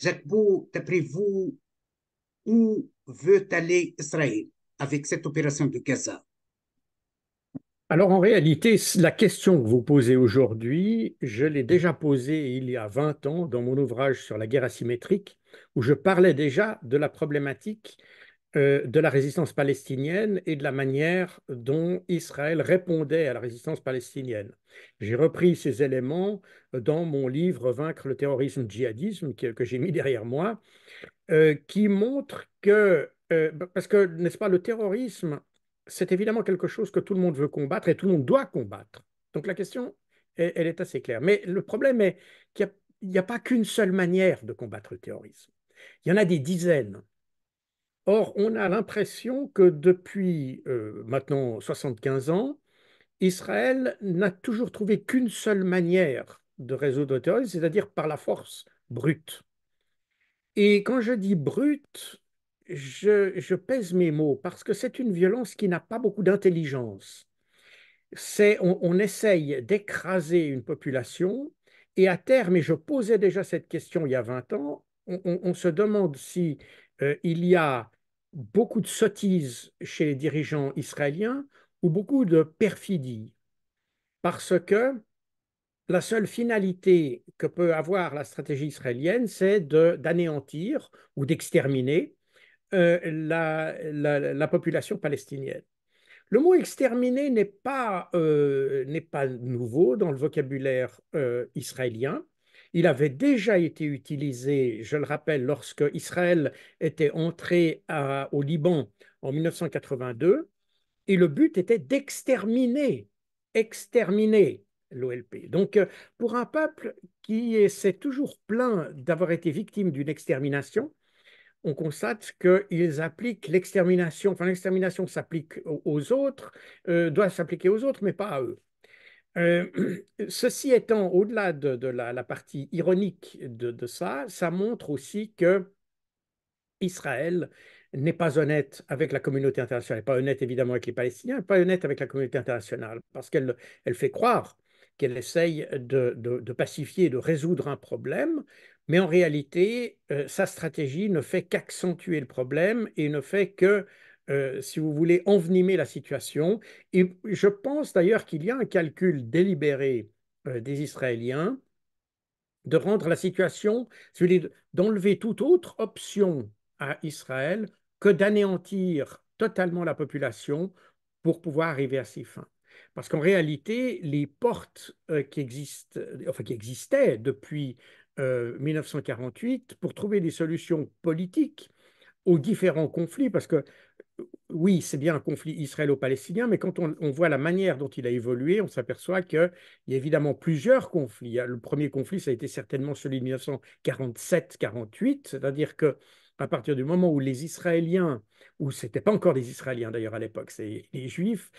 Jacques Beau, d'après vous, où veut aller Israël avec cette opération de Gaza? Alors en réalité, la question que vous posez aujourd'hui, je l'ai déjà posée il y a 20 ans dans mon ouvrage sur la guerre asymétrique, où je parlais déjà de la problématique de la résistance palestinienne et de la manière dont Israël répondait à la résistance palestinienne. J'ai repris ces éléments dans mon livre Vaincre le terrorisme djihadisme que j'ai mis derrière moi, qui montre que, parce que, n'est-ce pas, le terrorisme, c'est évidemment quelque chose que tout le monde veut combattre et tout le monde doit combattre. Donc la question, elle est assez claire. Mais le problème est qu'il n'y a pas qu'une seule manière de combattre le terrorisme. Il y en a des dizaines. Or, on a l'impression que depuis maintenant 75 ans, Israël n'a toujours trouvé qu'une seule manière de résoudre le terrorisme, c'est-à-dire par la force brute. Et quand je dis brute, je pèse mes mots parce que c'est une violence qui n'a pas beaucoup d'intelligence. On essaye d'écraser une population et à terme, et je posais déjà cette question il y a 20 ans, on se demande si il y a beaucoup de sottises chez les dirigeants israéliens ou beaucoup de perfidie. Parce que la seule finalité que peut avoir la stratégie israélienne, c'est d'anéantir ou d'exterminer la population palestinienne. Le mot exterminer n'est pas nouveau dans le vocabulaire israélien. Il avait déjà été utilisé, je le rappelle, lorsque Israël était entré au Liban en 1982, et le but était exterminer l'OLP. Donc, pour un peuple qui s'est toujours plaint d'avoir été victime d'une extermination, on constate qu'ils appliquent l'extermination, enfin l'extermination s'applique aux autres, doit s'appliquer aux autres, mais pas à eux. Euh, Ceci étant, au-delà de la partie ironique de ça, ça montre aussi que Israël n'est pas honnête avec la communauté internationale, pas honnête évidemment avec les Palestiniens, pas honnête avec la communauté internationale, parce qu'elle fait croire qu'elle essaye de pacifier, de résoudre un problème, mais en réalité, sa stratégie ne fait qu'accentuer le problème et ne fait que, si vous voulez, envenimer la situation. Et je pense d'ailleurs qu'il y a un calcul délibéré des Israéliens de rendre la situation, d'enlever toute autre option à Israël que d'anéantir totalement la population pour pouvoir arriver à ses fins. Parce qu'en réalité, les portes qui existent, enfin qui existaient depuis 1948 pour trouver des solutions politiques aux différents conflits, parce que oui, c'est bien un conflit israélo-palestinien, mais quand on voit la manière dont il a évolué, on s'aperçoit qu'il y a évidemment plusieurs conflits. Le premier conflit, ça a été certainement celui de 1947-48, c'est-à-dire que à partir du moment où les Israéliens, ou ce n'était pas encore des Israéliens d'ailleurs à l'époque, c'est les Juifs,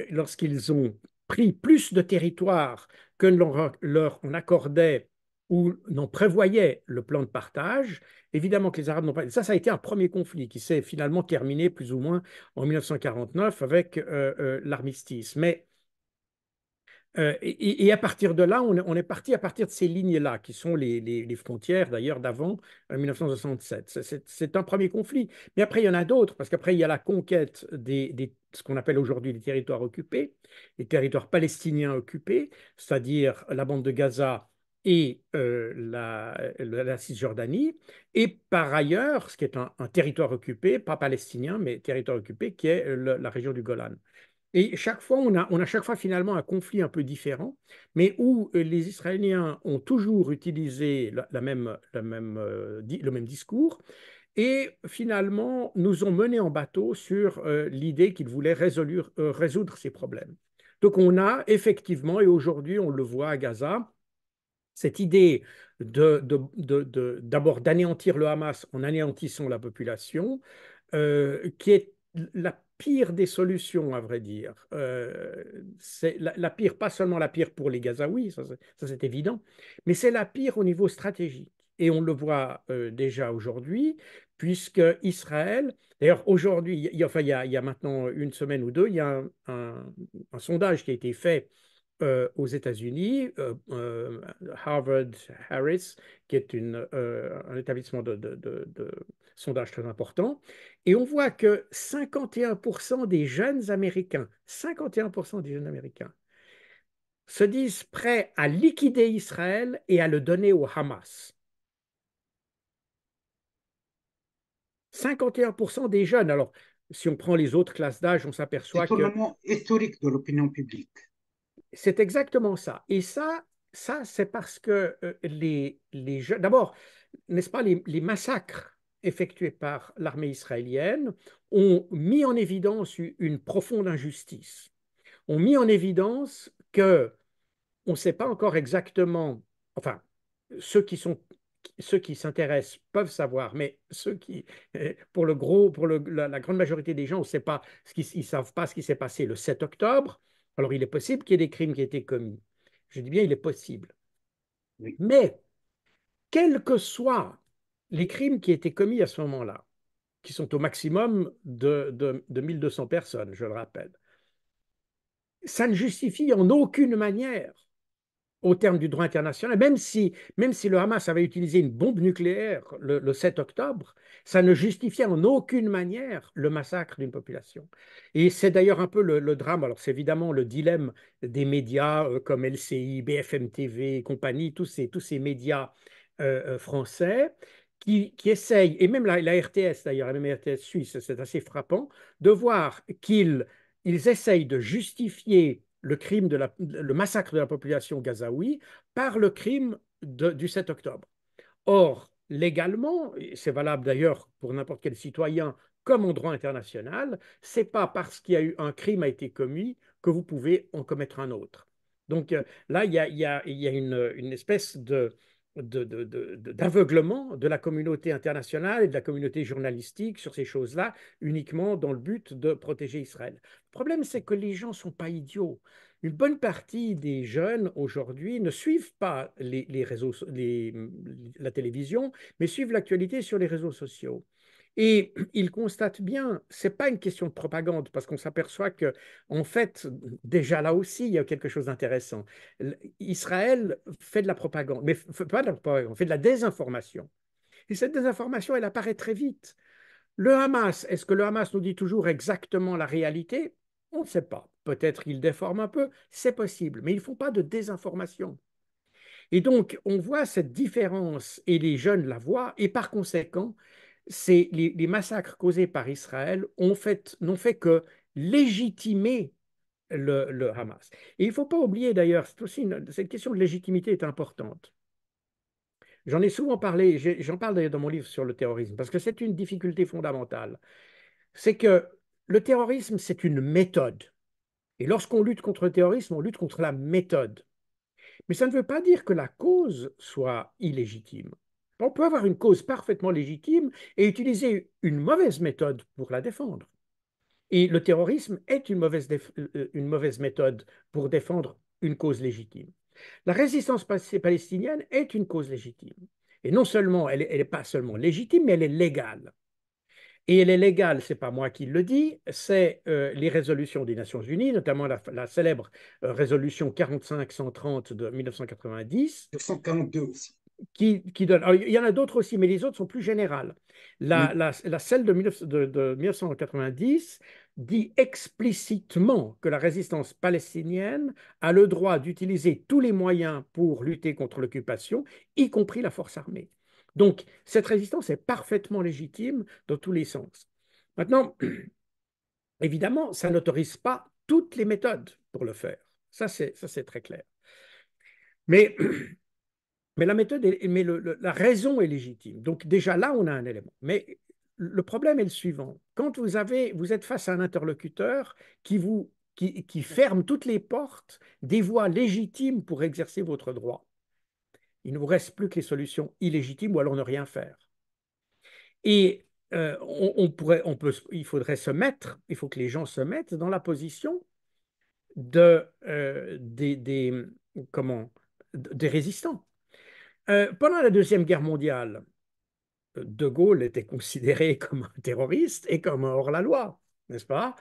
lorsqu'ils ont pris plus de territoire que leur on accordait ou n'en prévoyait le plan de partage, évidemment que les Arabes n'ont pas. Ça a été un premier conflit qui s'est finalement terminé plus ou moins en 1949 avec l'armistice. Mais et à partir de là, on est parti à partir de ces lignes-là, qui sont les frontières d'ailleurs d'avant 1967. C'est un premier conflit. Mais après, il y en a d'autres, parce qu'après, il y a la conquête ce qu'on appelle aujourd'hui les territoires occupés, les territoires palestiniens occupés, c'est-à-dire la bande de Gaza et la Cisjordanie. Et par ailleurs, ce qui est un territoire occupé, pas palestinien, mais territoire occupé, qui est la région du Golan. Et chaque fois, on a chaque fois finalement un conflit un peu différent, mais où les Israéliens ont toujours utilisé le même discours et finalement nous ont menés en bateau sur l'idée qu'ils voulaient résoudre ces problèmes. Donc on a effectivement, et aujourd'hui on le voit à Gaza, cette idée d'abord d'anéantir le Hamas en anéantissant la population, qui est la pire des solutions, à vrai dire. C'est la pire, pas seulement la pire pour les Gazaouis, ça, c'est évident, mais c'est la pire au niveau stratégique. Et on le voit déjà aujourd'hui, puisque Israël, d'ailleurs aujourd'hui, enfin, il y a maintenant une semaine ou deux, il y a un sondage qui a été fait aux États-Unis, Harvard Harris, qui est un établissement de sondage très important, et on voit que 51% des jeunes Américains, 51% des jeunes Américains se disent prêts à liquider Israël et à le donner au Hamas. 51% des jeunes. Alors, si on prend les autres classes d'âge, on s'aperçoit C'est que tournement historique de l'opinion publique. c'est exactement ça. Et ça c'est parce que les jeunes, d'abord, n'est-ce pas, les massacres effectués par l'armée israélienne ont mis en évidence une profonde injustice, ont mis en évidence que on ne sait pas encore exactement, enfin, ceux qui sont ceux qui s'intéressent peuvent savoir, mais ceux qui, pour le gros, pour la grande majorité des gens, on ne sait pas, ils savent pas ce qui s'est passé le 7 octobre. Alors, il est possible qu'il y ait des crimes qui aient été commis. Je dis bien, il est possible. Oui. Mais, quels que soient les crimes qui étaient commis à ce moment-là, qui sont au maximum de 1200 personnes, je le rappelle, ça ne justifie en aucune manière au terme du droit international, même si le Hamas avait utilisé une bombe nucléaire le 7 octobre, ça ne justifiait en aucune manière le massacre d'une population. Et c'est d'ailleurs un peu le drame, alors c'est évidemment le dilemme des médias comme LCI, BFM TV et compagnie, tous ces médias français qui essayent, et même la RTS d'ailleurs, même la RTS suisse, c'est assez frappant, de voir qu'ils essayent de justifier le massacre de la population gazaoui par le crime du 7 octobre. Or, légalement, et c'est valable d'ailleurs pour n'importe quel citoyen comme en droit international, c'est pas parce qu'il y a eu un crime a été commis que vous pouvez en commettre un autre. Donc là, il y a une espèce d'aveuglement de la communauté internationale et de la communauté journalistique sur ces choses-là, uniquement dans le but de protéger Israël. Le problème, c'est que les gens ne sont pas idiots. Une bonne partie des jeunes aujourd'hui ne suivent pas les réseaux, la télévision, mais suivent l'actualité sur les réseaux sociaux. Et ils constatent bien, c'est pas une question de propagande, parce qu'on s'aperçoit que, en fait, déjà là aussi, il y a quelque chose d'intéressant. Israël fait de la propagande, mais pas de la propagande, fait de la désinformation. Et cette désinformation, elle apparaît très vite. Le Hamas, est-ce que le Hamas nous dit toujours exactement la réalité? On ne sait pas. Peut-être qu'il déforme un peu, c'est possible, mais ils ne font pas de désinformation. Et donc, on voit cette différence et les jeunes la voient, et par conséquent, les massacres causés par Israël n'ont fait que légitimer le Hamas. Et il ne faut pas oublier d'ailleurs, cette question de légitimité est importante. J'en ai souvent parlé, j'en parle d'ailleurs dans mon livre sur le terrorisme, parce que c'est une difficulté fondamentale. C'est que le terrorisme, c'est une méthode. Et lorsqu'on lutte contre le terrorisme, on lutte contre la méthode. Mais ça ne veut pas dire que la cause soit illégitime. On peut avoir une cause parfaitement légitime et utiliser une mauvaise méthode pour la défendre. Et le terrorisme est une mauvaise méthode pour défendre une cause légitime. La résistance palestinienne est une cause légitime. Et non seulement, elle n'est pas seulement légitime, mais elle est légale. Et elle est légale, ce n'est pas moi qui le dis, c'est les résolutions des Nations Unies, notamment la célèbre résolution 45-130 de 1990, 242 aussi. qui donne. Alors, il y en a d'autres aussi, mais les autres sont plus générales. Oui. Celle de 1990 dit explicitement que la résistance palestinienne a le droit d'utiliser tous les moyens pour lutter contre l'occupation, y compris la force armée. Donc, cette résistance est parfaitement légitime dans tous les sens. Maintenant, évidemment, ça n'autorise pas toutes les méthodes pour le faire. Ça, c'est très clair. Mais Mais la méthode, mais la raison est légitime. Donc déjà là, on a un élément. Mais le problème est le suivant. Quand vous êtes face à un interlocuteur qui ferme toutes les portes des voies légitimes pour exercer votre droit, il ne vous reste plus que les solutions illégitimes ou alors ne rien faire. Et il faut que les gens se mettent dans la position des comment, des résistants. Pendant la Deuxième Guerre mondiale, De Gaulle était considéré comme un terroriste et comme un hors-la-loi, n'est-ce pas?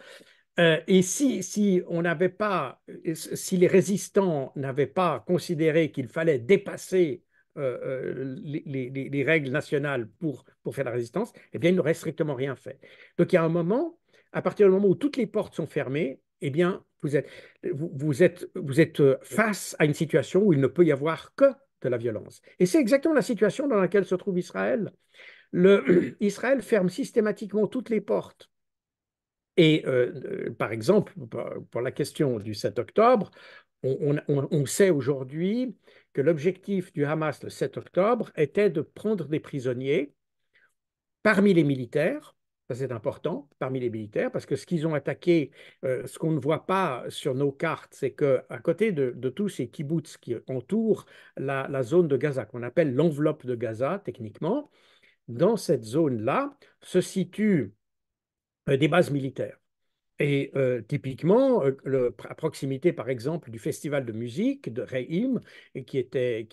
Et si on n'avait pas, si les résistants n'avaient pas considéré qu'il fallait dépasser les règles nationales pour faire la résistance, eh bien, ils n'auraient strictement rien fait. Donc, il y a un moment, à partir du moment où toutes les portes sont fermées, eh bien, vous êtes face à une situation où il ne peut y avoir que de la violence. Et c'est exactement la situation dans laquelle se trouve Israël. Israël ferme systématiquement toutes les portes et par exemple, pour la question du 7 octobre, on sait aujourd'hui que l'objectif du Hamas le 7 octobre était de prendre des prisonniers parmi les militaires. Ça, c'est important, parmi les militaires, parce que ce qu'ils ont attaqué, ce qu'on ne voit pas sur nos cartes, c'est qu'à côté de tous ces kibbutz qui entourent la zone de Gaza, qu'on appelle l'enveloppe de Gaza, techniquement, dans cette zone-là se situent des bases militaires. Et typiquement, à proximité, par exemple, du festival de musique de Reim, et qui était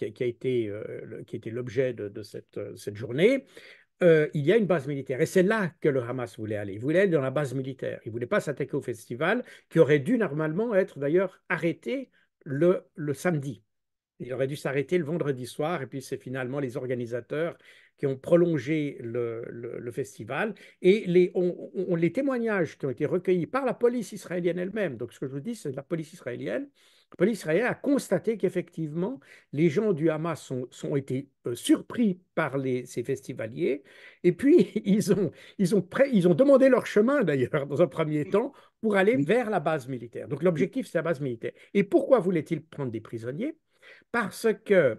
l'objet de cette journée, il y a une base militaire. Et c'est là que le Hamas voulait aller. Il voulait aller dans la base militaire. Il ne voulait pas s'attaquer au festival, qui aurait dû normalement être d'ailleurs arrêté le samedi. Il aurait dû s'arrêter le vendredi soir, et puis c'est finalement les organisateurs qui ont prolongé le festival. Et les témoignages qui ont été recueillis par la police israélienne elle-même, donc ce que je vous dis, c'est la police israélienne. La police israélienne a constaté qu'effectivement, les gens du Hamas sont été surpris par ces festivaliers, et puis ils ont demandé leur chemin d'ailleurs, dans un premier Oui, temps, pour aller oui, vers la base militaire. Donc oui. l'objectif, c'est la base militaire. Et pourquoi voulaient-ils prendre des prisonniers? Parce que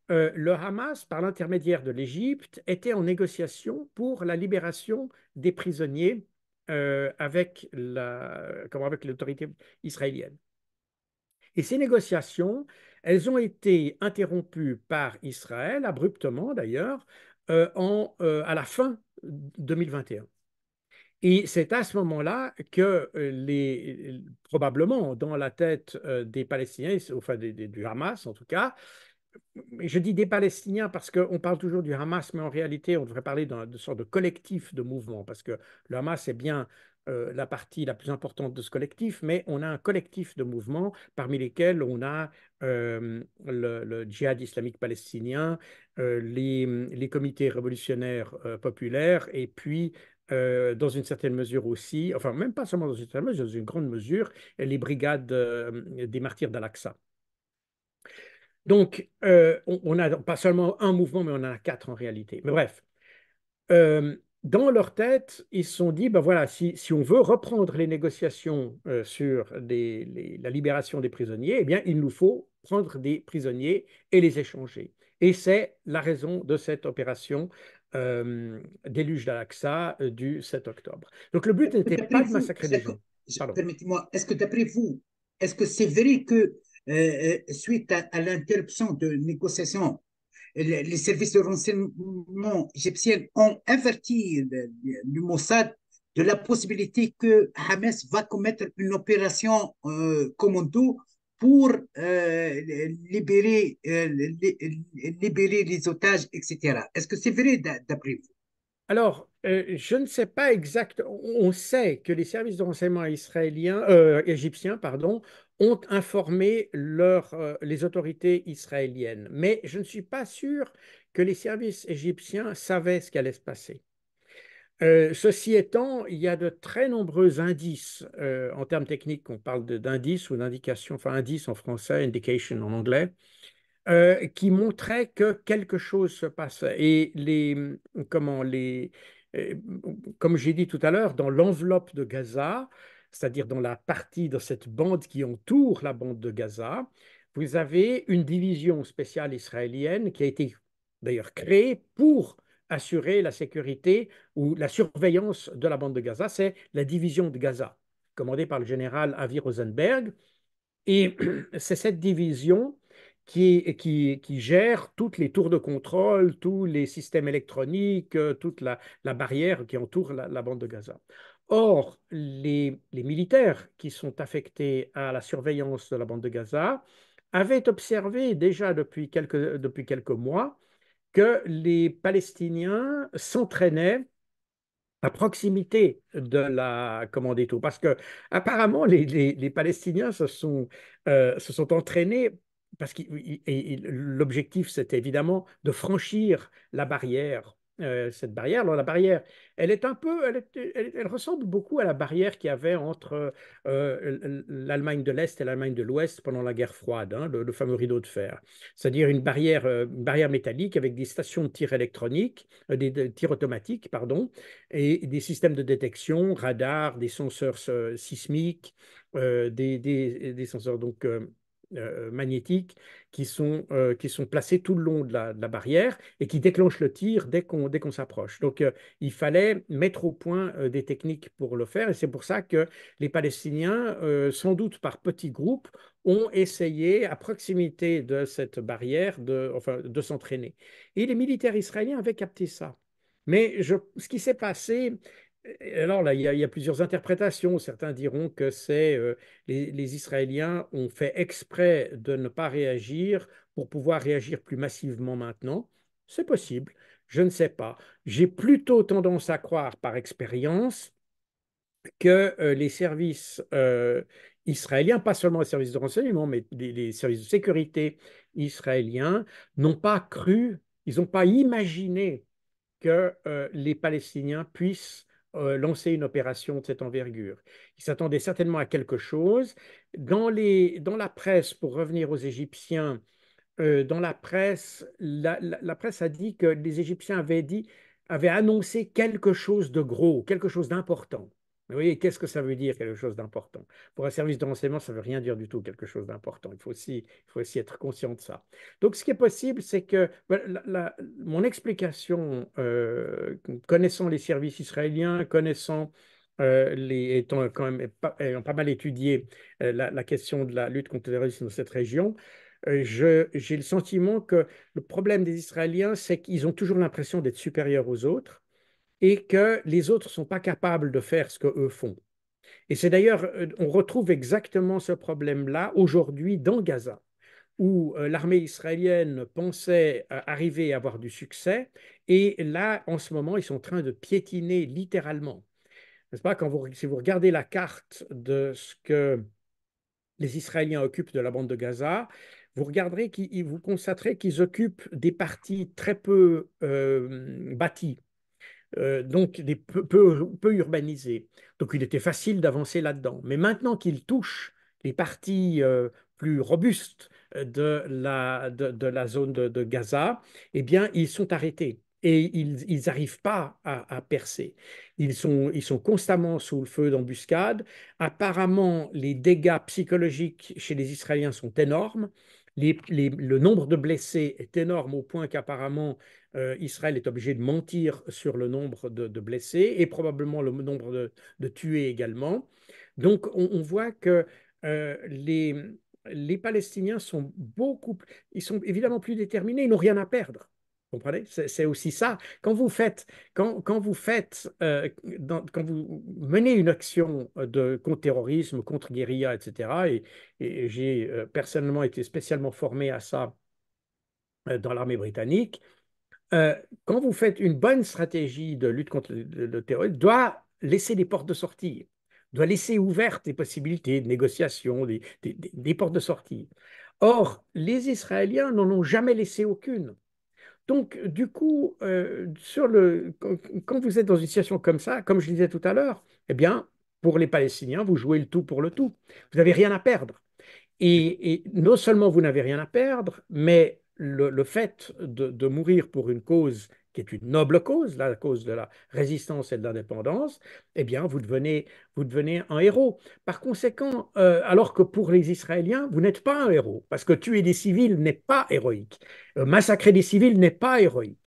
le Hamas, par l'intermédiaire de l'Égypte, était en négociation pour la libération des prisonniers avec l'autorité israélienne. Et ces négociations, elles ont été interrompues par Israël, abruptement d'ailleurs, à la fin 2021. Et c'est à ce moment-là que probablement dans la tête des Palestiniens, enfin du Hamas en tout cas, je dis des Palestiniens parce qu'on parle toujours du Hamas, mais en réalité, on devrait parler d'une sorte de collectif de mouvement, parce que le Hamas est bien la partie la plus importante de ce collectif, mais on a un collectif de mouvements parmi lesquels on a le djihad islamique palestinien, les comités révolutionnaires populaires, et puis dans une certaine mesure aussi, enfin même pas seulement dans une certaine mesure, dans une grande mesure, les brigades des martyrs d'Al-Aqsa. Donc, on n'a pas seulement un mouvement, mais on en a quatre en réalité. Mais bref, dans leur tête, ils se sont dit, ben voilà, si on veut reprendre les négociations sur la libération des prisonniers, eh bien, il nous faut prendre des prisonniers et les échanger. Et c'est la raison de cette opération déluge d'Al-Aqsa du 7 octobre. Donc, le but n'était pas D'après de vous, massacrer des gens. Pardon. permettez-moi, est-ce que d'après vous, est-ce que c'est vrai que suite à l'interruption de négociations, les services de renseignement égyptiens ont averti le Mossad de la possibilité que Hamas va commettre une opération commando pour libérer les otages, etc. Est-ce que c'est vrai d'après vous? Alors, je ne sais pas exact. On sait que les services de renseignement égyptiens, pardon, ont informé les autorités israéliennes, mais je ne suis pas sûr que les services égyptiens savaient ce qui allait se passer. Ceci étant, il y a de très nombreux indices en termes techniques. On parle d'indices ou d'indications, enfin indices en français, indication en anglais, qui montrait que quelque chose se passait. Et comment, euh, comme j'ai dit tout à l'heure, dans l'enveloppe de Gaza, c'est-à-dire dans la partie de cette bande qui entoure la bande de Gaza, vous avez une division spéciale israélienne qui a été d'ailleurs créée pour assurer la sécurité ou la surveillance de la bande de Gaza. C'est la division de Gaza, commandée par le général Avi Rosenberg. Et c'est cette division qui gère toutes les tours de contrôle, tous les systèmes électroniques, toute la barrière qui entoure la bande de Gaza. Or, les militaires qui sont affectés à la surveillance de la bande de Gaza avaient observé déjà depuis quelques mois que les Palestiniens s'entraînaient à proximité de la commande et tout. Parce que apparemment, les Palestiniens se sont entraînés, parce que l'objectif, c'était évidemment de franchir la barrière. Cette barrière, alors la barrière, elle est un peu, elle ressemble beaucoup à la barrière qu'il y avait entre l'Allemagne de l'Est et l'Allemagne de l'Ouest pendant la guerre froide, hein, le fameux rideau de fer. C'est-à-dire une barrière métallique avec des stations de tir électroniques, des tirs automatiques, pardon, et des systèmes de détection, radars, des senseurs sismiques, des senseurs magnétiques qui sont placés tout le long de de la barrière et qui déclenchent le tir dès qu'on s'approche. Donc, il fallait mettre au point des techniques pour le faire et c'est pour ça que les Palestiniens, sans doute par petits groupes, ont essayé à proximité de cette barrière enfin, de s'entraîner. Et les militaires israéliens avaient capté ça. Mais ce qui s'est passé, alors là, il y a plusieurs interprétations. Certains diront que les Israéliens ont fait exprès de ne pas réagir pour pouvoir réagir plus massivement maintenant. C'est possible, je ne sais pas. J'ai plutôt tendance à croire par expérience que les services israéliens, pas seulement les services de renseignement, mais les services de sécurité israéliens, n'ont pas cru, ils n'ont pas imaginé que les Palestiniens puissent lancer une opération de cette envergure. Ils s'attendaient certainement à quelque chose. Dans la presse, pour revenir aux Égyptiens, dans la presse, la presse a dit que les Égyptiens avaient annoncé quelque chose de gros, quelque chose d'important. Vous voyez, qu'est-ce que ça veut dire, quelque chose d'important? Pour un service de renseignement, ça ne veut rien dire du tout, quelque chose d'important. Il faut aussi être conscient de ça. Donc, ce qui est possible, c'est que mon explication, connaissant les services israéliens, connaissant étant quand même ayant pas mal étudié la question de la lutte contre le terrorisme dans cette région, j'ai le sentiment que le problème des Israéliens, c'est qu'ils ont toujours l'impression d'être supérieurs aux autres et que les autres ne sont pas capables de faire ce qu'eux font. Et c'est d'ailleurs, on retrouve exactement ce problème-là aujourd'hui dans Gaza, où l'armée israélienne pensait arriver à avoir du succès, et là, en ce moment, ils sont en train de piétiner littéralement. N'est-ce pas? Si vous regardez la carte de ce que les Israéliens occupent de la bande de Gaza, vous constaterez qu'ils occupent des parties très peu bâties, donc peu urbanisées. Donc il était facile d'avancer là-dedans. Mais maintenant qu'ils touchent les parties plus robustes de la zone de Gaza, eh bien, ils sont arrêtés. Et ils n'arrivent pas à percer. Ils sont constamment sous le feu d'embuscades. Apparemment, les dégâts psychologiques chez les Israéliens sont énormes. Le nombre de blessés est énorme au point qu'apparemment Israël est obligé de mentir sur le nombre de blessés et probablement le nombre de tués également. Donc on voit que les Palestiniens sont ils sont évidemment plus déterminés, ils n'ont rien à perdre. Vous comprenez? C'est aussi ça. Quand vous faites, quand vous menez une action de contre-terrorisme, contre-guérilla, etc., et j'ai personnellement été spécialement formé à ça dans l'armée britannique, euh, quand vous faites une bonne stratégie de lutte contre le terrorisme, doit laisser des portes de sortie, doit laisser ouvertes des possibilités de négociation, des portes de sortie. Or, les Israéliens n'en ont jamais laissé aucune. Donc, du coup, quand vous êtes dans une situation comme ça, comme je disais tout à l'heure, eh bien, pour les Palestiniens, vous jouez le tout pour le tout. Vous n'avez rien à perdre. Et non seulement vous n'avez rien à perdre, mais le fait de mourir pour une cause qui est une noble cause, la cause de la résistance et de l'indépendance, eh bien, vous devenez un héros. Par conséquent, alors que pour les Israéliens, vous n'êtes pas un héros, parce que tuer des civils n'est pas héroïque. Massacrer des civils n'est pas héroïque.